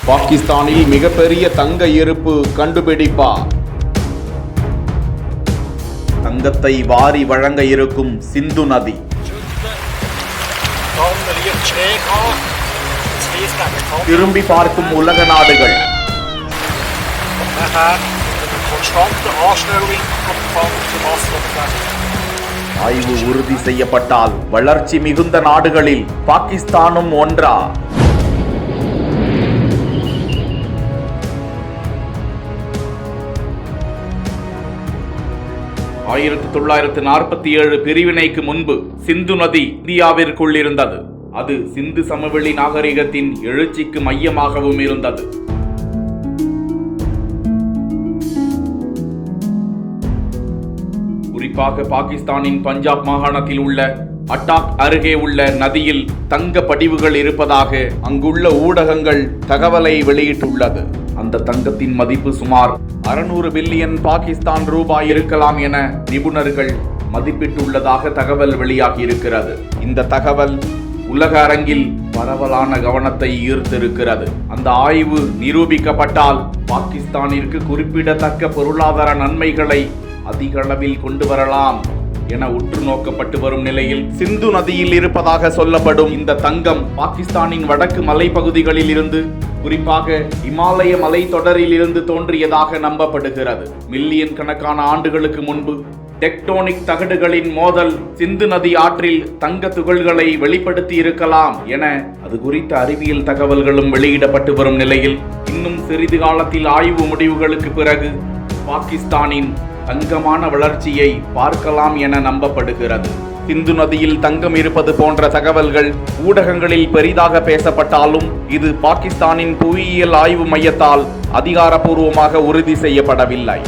பாகிஸ்தானில் மிகப்பெரிய தங்க இருப்பு கண்டுபிடிப்பா. தங்கத்தை வாரி வழங்க இருக்கும் சிந்து நதி. திரும்பி பார்க்கும் உலக நாடுகள். ஆய்வு உறுதி செய்யப்பட்டால் வளர்ச்சி மிகுந்த நாடுகளில் பாகிஸ்தானும் ஒன்றா? 1947 பிரிவினைக்கு முன்பு சிந்து நதி இந்தியாவிற்குள் இருந்தது. அது சிந்து சமவெளி நாகரிகத்தின் எழுச்சிக்கு மையமாகவும் இருந்தது. குறிப்பாக பாகிஸ்தானின் பஞ்சாப் மாகாணத்தில் உள்ள அட்டாக் அருகே உள்ள நதியில் தங்க படிவுகள் இருப்பதாக அங்குள்ள ஊடகங்கள் தகவலை வெளியிட்டுள்ளது. அந்த தங்கத்தின் மதிப்பு சுமார் 600 பில்லியன் பாகிஸ்தான் ரூபாய் இருக்கலாம் என நிபுணர்கள் மதிப்பிட்டுள்ளதாக தகவல் வெளியாகி இருக்கிறது. இந்த தகவல் உலக அரங்கில் பரவலான கவனத்தை ஈர்த்திருக்கிறது. அந்த ஆய்வு நிரூபிக்கப்பட்டால் பாகிஸ்தானிற்கு குறிப்பிடத்தக்க பொருளாதார நன்மைகளை அதிக அளவில் கொண்டு வரலாம் என உற்று நோக்கப்பட்டு வரும் நிலையில் சிந்து நதியில் இருப்பதாக சொல்லப்படும் இந்த தங்கம் பாகிஸ்தானின் வடக்கு மலைப்பகுதிகளில் இருந்து, குறிப்பாக இமாலய மலை தொடரில் இருந்து தோன்றியதாக நம்பப்படுகிறது. மில்லியன் கணக்கான ஆண்டுகளுக்கு முன்பு டெக்டோனிக் தகடுகளின் மோதல் சிந்து நதி ஆற்றில் தங்க துகள்களை வெளிப்படுத்தி இருக்கலாம் என அது குறித்த அறிவியல் தகவல்களும் வெளியிடப்பட்டு வரும் நிலையில் இன்னும் சிறிது காலத்தில் ஆய்வு முடிவுகளுக்கு பிறகு பாகிஸ்தானின் தங்கமான வளர்ச்சியை பார்க்கலாம் என நம்பப்படுகிறது. சிந்து நதியில் தங்கம் இருப்பது போன்ற தகவல்கள் ஊடகங்களில் பெரிதாக பேசப்பட்டாலும் இது பாகிஸ்தானின் புவியியல் ஆய்வு மையத்தால் அதிகாரப்பூர்வமாக உறுதி செய்யப்படவில்லை.